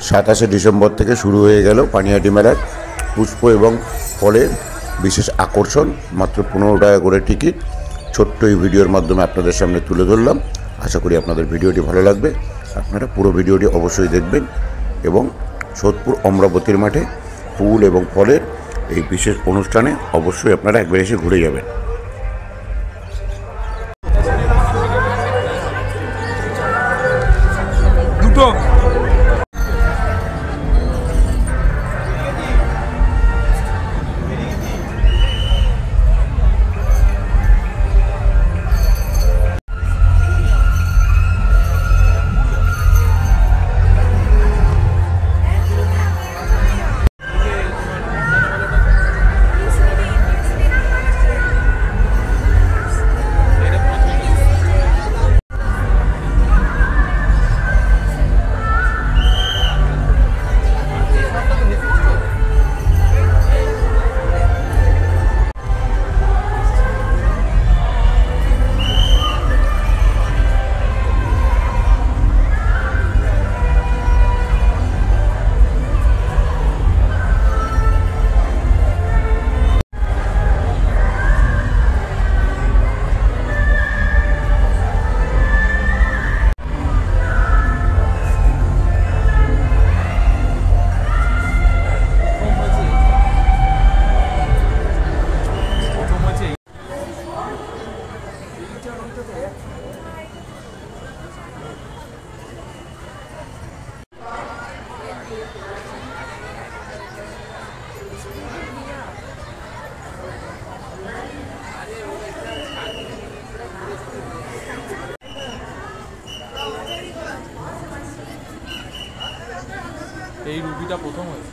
27শে December থেকে শুরু হয়ে গেল পানিহাটি মেলার পুষ্প এবং ফলের বিশেষ আকর্ষণ। মাত্র 15 টাকা করে টিকিট। ছোট্ট এই ভিডিওর মাধ্যমে আপনাদের সামনে তুলে ধরলাম। আশা করি আপনাদের ভিডিওটি ভালো লাগবে। আপনারা পুরো ভিডিওটি অবশ্যই দেখবেন এবং সোদপুর অমরাবতীর মাঠে ফুল এবং ফলের এই বিশেষ অনুষ্ঠানে অবশ্যই আপনারা একবার এসে ঘুরে যাবেন। এই রুবিটা প্রথম হয়েছে।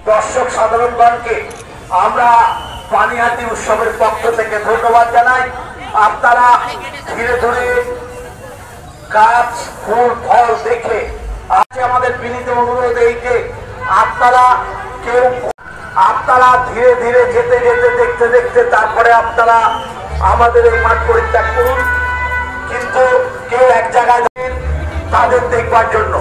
দর্শক সাধারণগণকে আমরা পানিহাটি উৎসবের পক্ষ থেকে ধন্যবাদ জানাই। আপনারা ধীরে ধীরে গাছ ফুল ফল দেখে আজ আমাদের বিনীত অনুরোধ এই যে আপনারা ধীরে ধীরে যেতে যেতে দেখতে দেখতে তারপরে আপনারা আমাদের এই মাঠ পরিত্যাগ করুন। কিন্তু কেউ এক জায়গায় তাদের দেখবার জন্য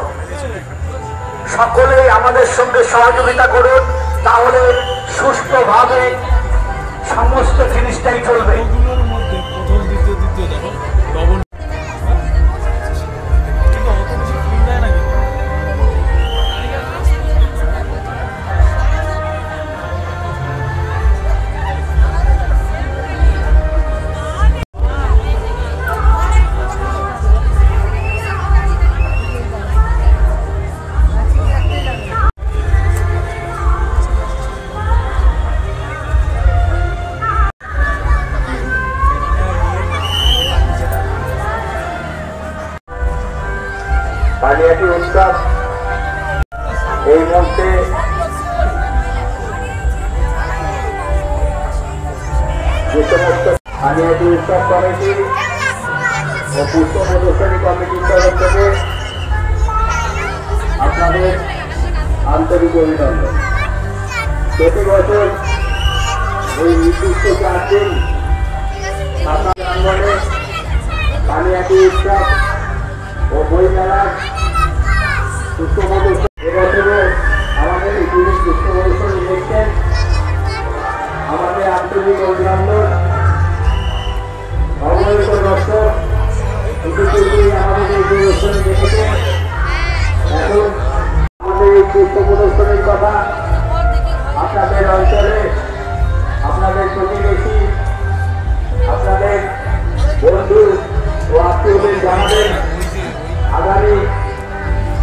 সকলেই আমাদের সঙ্গে সহযোগিতা করুন, তাহলে সুষ্ঠুভাবে সমস্ত জিনিসটাই চলবে। পানিহাটি উৎসব এই মুহূর্তে যে সমস্ত পানিহাটি উৎসব কমিটি ও পুষ্প প্রদর্শনী কমিটির তরফ থেকে আপনাদের আন্তরিক অভিনন্দন। প্রতি বছর এই নির্দিষ্ট 4 দিন প্রাঙ্গণে পানিহাটি উৎসব ও বই মেলার পুষ্প প্রদর্শন এবছরও আমাদের এই পুষ্প প্রদর্শনী দেখছেন। আমাদের আন্তরিক অভিনন্দন। অবহেলিত দর্শক ইতিপূর্বেই আমাদের এই প্রদর্শনী দেখেছেন। এখন আমাদের এই পুষ্প প্রদর্শনীর কথা আপনাদের অঞ্চলে আপনাদের প্রতিবেশী আপনাদের বন্ধু ও আত্মীয়দের জানাবেন। আগামী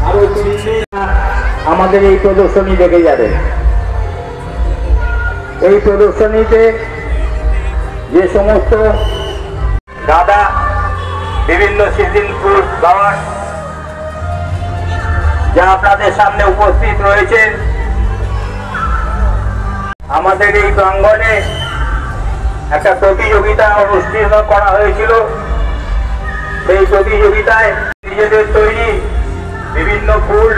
আরো 3 দিন আমাদের এই প্রদর্শনী দেখে যাবে। এই প্রদর্শনীতে যে সমস্ত গাঁদা, বিভিন্ন সিজন ফ্রুট, ফ্লাওয়ার যা আপনাদের সামনে উপস্থিত রয়েছে, আমাদের এই প্রাঙ্গণে একটা প্রতিযোগিতা অনুষ্ঠিত করা হয়েছিল। সেই প্রতিযোগিতায় নিজেদের তৈরি বিভিন্ন ফুল,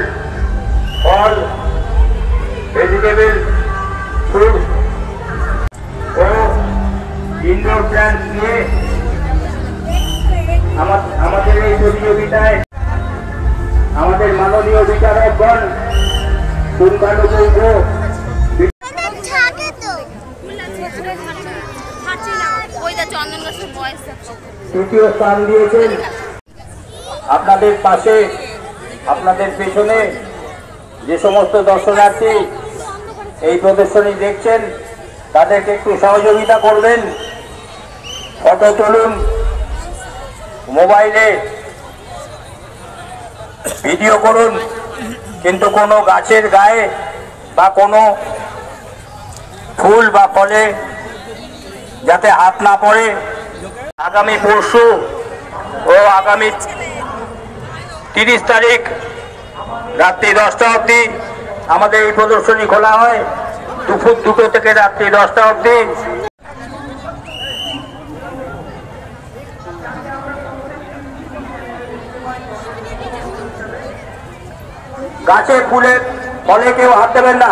ফল, ভেজিটেবল, ফ্রুট ও ইনডোর প্ল্যান্ট নিয়ে আমাদের এই প্রতিযোগিতায় আমাদের মাননীয় বিচারকগণ পুঙ্খানুপুঙ্খ তৃতীয় স্থান দিয়েছেন। আপনাদের পাশে, আপনাদের পেছনে যে সমস্ত দর্শনার্থী এই প্রদর্শনী দেখছেন তাদেরকে একটু সহযোগিতা করবেন, ফটো তুলুন, মোবাইলে ভিডিও করুন, কিন্তু কোনো গাছের গায়ে বা কোনো ফুল বা ফলে যাতে হাত না পড়ে। আগামী পরশু ও আগামী 30 তারিখ রাত্রি 10টা অবধি আমাদের এই প্রদর্শনী খোলা হয়, দুপুর 2টো থেকে রাত্রি 10টা অবধি। গাছে ফুলে ফলে কেউ হাত দেবেন না।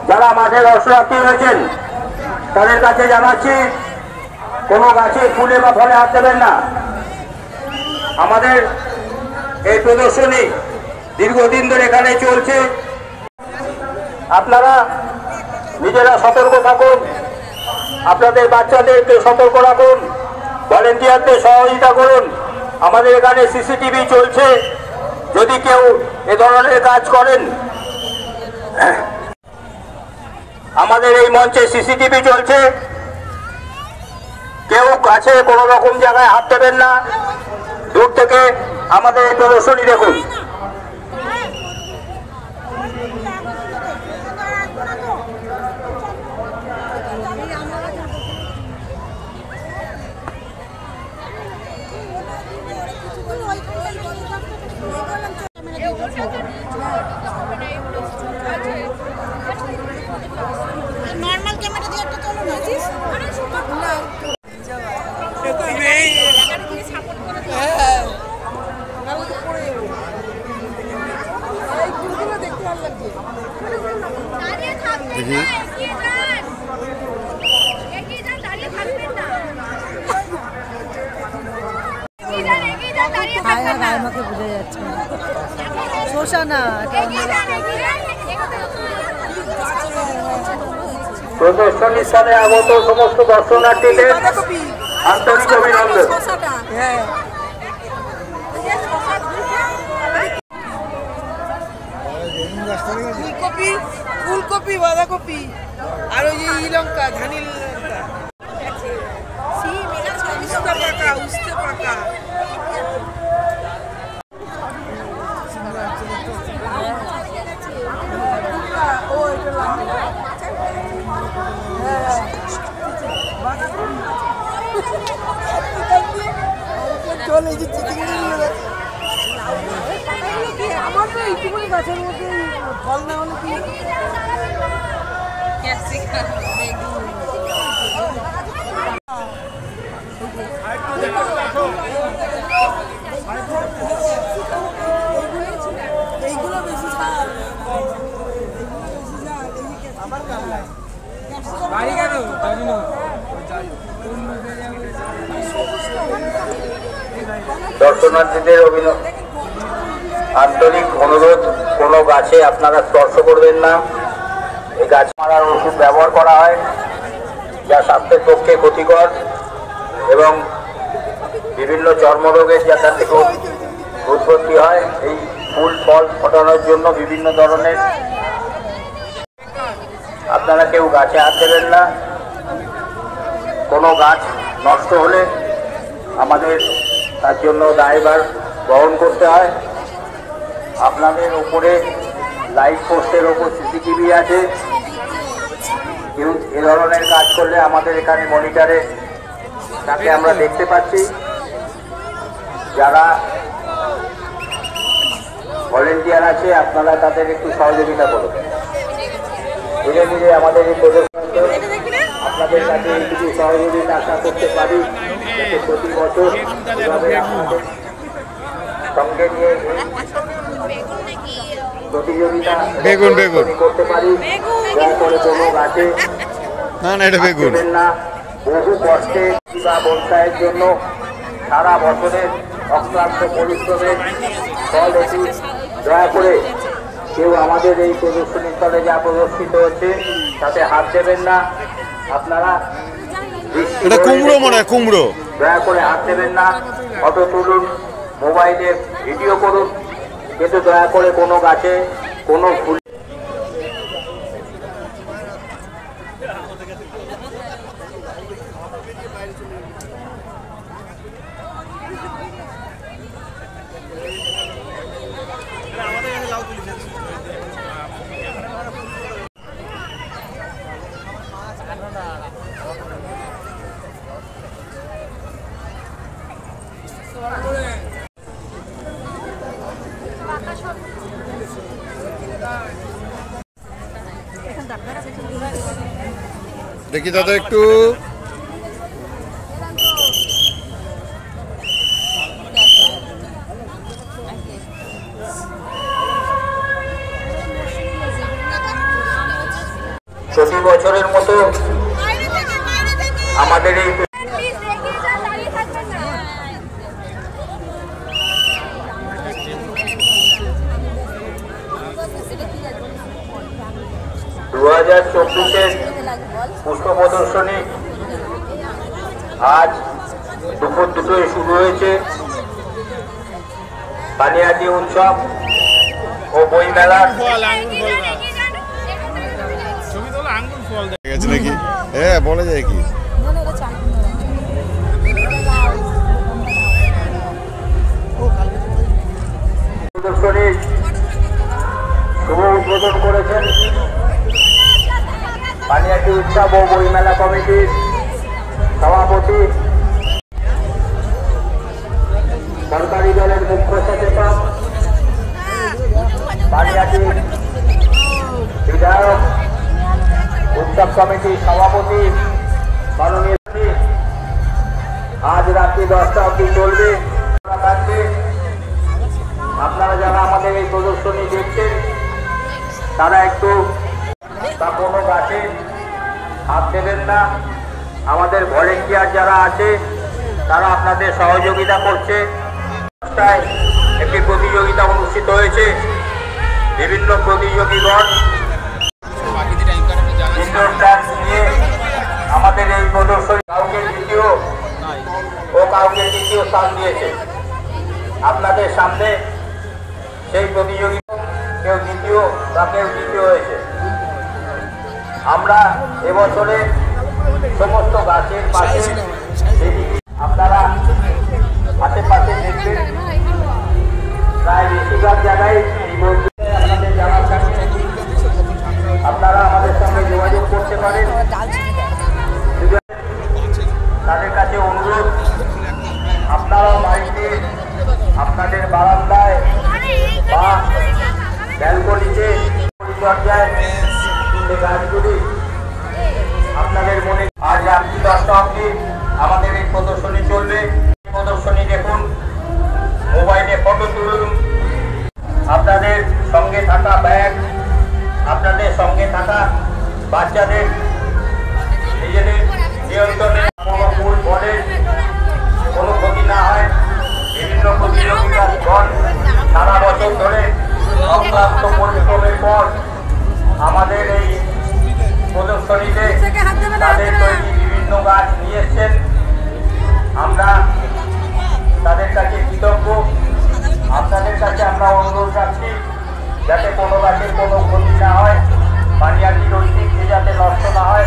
যারা মাঠে দর্শনার্থী রয়েছেন তাদের কাছে জানাচ্ছি, কোনো গাছে ফুলে বা ফলে হাত দেবেন না। আমাদের এই প্রদর্শনী দীর্ঘদিন ধরে এখানে চলছে। আপনারা নিজেরা সতর্ক থাকুন, আপনাদের বাচ্চাদেরকে সতর্ক রাখুন, ভলেন্টিয়ারদের সহযোগিতা করুন। আমাদের এখানে সিসিটিভি চলছে, যদি কেউ এ ধরনের কাজ করেন, আমাদের এই মঞ্চে সিসিটিভি চলছে, কেউ কাছে কোনো রকম জায়গায় হাত দেবেন না। দূর থেকে আমাদের এই প্রদর্শনী দেখুন। নর্মাল ক্যামেরা দিয়ে একটা চলো না আমাকে বোঝা যাচ্ছে শোষা না। প্রদর্শনী স্থানে আগত সমস্ত দর্শনার্থীদের আন্তরিক অভিনন্দন। ফুলকপি, ফুলকপি, বাঁধাকপি আর ওই যে লঙ্কা, ধানি লঙ্কা, উস্তে পাকা, উস্তে পাকা। চলে আমার তো এইটুকুনি গাছের মধ্যে ফল না হলে কি এইগুলো বেশি বাড়ি কেন জানি না। দর্শনার্থীদের আন্তরিক অনুরোধ, কোনো গাছে আপনারা স্পর্শ করবেন না। এই গাছ মারার ওষুধ ব্যবহার করা হয় যা স্বাস্থ্যের পক্ষে ক্ষতিকর এবং বিভিন্ন চর্মরোগের যার থেকে উৎপত্তি হয়। এই ফুল ফল ফোটানোর জন্য বিভিন্ন ধরনের, আপনারা কেউ গাছে হাত দেবেন না। কোনো গাছ নষ্ট হলে আমাদের তার জন্য দায়ভার বহন করতে হয়। আপনাদের উপরে লাইট পোস্টের ওপর সিসিটিভি আছে, কেউ এ ধরনের কাজ করলে আমাদের এখানে মনিটরে তাকে আমরা দেখতে পাচ্ছি। যারা ভলেন্টিয়ার আছে আপনারা তাদের একটু সহযোগিতা করুন। ধীরে ধীরে আমাদের এই প্রদর্শন আপনাদের কাছে সহযোগিতা আশা করতে পারি। প্রতি বছর এভাবে আপনাদের সঙ্গে নিয়ে প্রতিযোগিতা করতে পারি। দয়া করে কোনো গাছে দেবেন না। বহু কষ্টে বা বর্ষায়ের জন্য সারা বছরের অক্লান্ত পরিশ্রমের ফল এটি। দয়া করে কেউ আমাদের এই প্রদর্শনী স্থলে যা প্রদর্শিত হচ্ছে তাতে হাত দেবেন না। আপনারা কুমড়ো মনে হয়, কুমড়ো। দয়া করে হাত দেবেন না। ফটো তুলুন, মোবাইলে ভিডিও করুন, কিন্তু দয়া করে কোনো গাছে কোনো ফুল দেখি দাদা একটু। প্রতি বছরের মতো আমাদের এই 2024-এর পুষ্প প্রদর্শনী আজ দুপুর 2টোয় শুরু হয়েছে। পানিহাটি উৎসব ও বই মেলা নাকি? হ্যাঁ, বলা যায় কি প্রদর্শনীর শুভ উদ্বোধন করেছেন পানিহাটি উৎসব ও বই মেলা কমিটির সভাপতি, সরকারি দলের মুখ্য সচেতক, পানিহাটি বিধায়ক, উৎসব কমিটির সভাপতি মাননীয়। আজ রাত্রি 10টা অবধি চলবে। আপনারা যারা আমাদের এই প্রদর্শনী দেখছেন তারা একটু বা কোনো গাছে হাত দেবেন না। আমাদের ভলেন্টিয়ার যারা আছে তারা আপনাদের সহযোগিতা করছে। একটি প্রতিযোগিতা অনুষ্ঠিত হয়েছে। বিভিন্ন প্রতিযোগীগণ নিয়ে আমাদের এই প্রদর্শনী কাউকে দ্বিতীয় ও কাউকে তৃতীয় স্থান দিয়েছে। আপনাদের সামনে সেই প্রতিযোগিতা কেউ দ্বিতীয় বা কেউ তৃতীয় হয়েছে। আমরা এবছরে সমস্ত গাছের পাশে আপনারা আশেপাশে দেখবেন প্রায় বেশিরভাগ জায়গায় এই বন্ধুদের আপনাদের জানার কাছে আপনারা আমাদের সঙ্গে যোগাযোগ করতে পারেন। তাদের কাছে অনুরোধ, আপনারাও বাড়িতে আপনাদের বারান্দায় বা ব্যালকনিতে পরিচর্যায় গাছগুলি আপনাদের মনে। আজ রাত্রি 10টা অবধি আমাদের এই প্রদর্শনী চলবে। প্রদর্শনী দেখুন, মোবাইলে ফটো তুলুন, আপনাদের সঙ্গে থাকা ব্যাগ, আপনাদের সঙ্গে থাকা বাচ্চাদের নিজেদের নিয়ন্ত্রণে মূল বলের কোনো ক্ষতি না হয়। বিভিন্ন প্রতিযোগিতাগণ সারা বছর ধরে অক্লান্ত পরিশ্রমের পর আমাদের এই প্রদর্শনীতে তাদের তৈরি বিভিন্ন গাছ নিয়ে এসছেন। আমরা তাদের কাছে কৃতজ্ঞ। আপনাদের কাছে আমরা অনুরোধ রাখছি যাতে কোনো গাছের কোনো ক্ষতি না হয়, পানিহাটির ঐতিহ্য যাতে নষ্ট না হয়,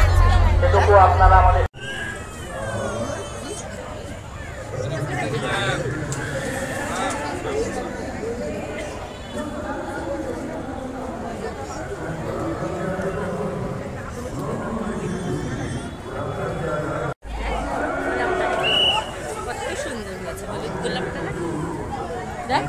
সেটুকু আপনারা আমাদের। দেখ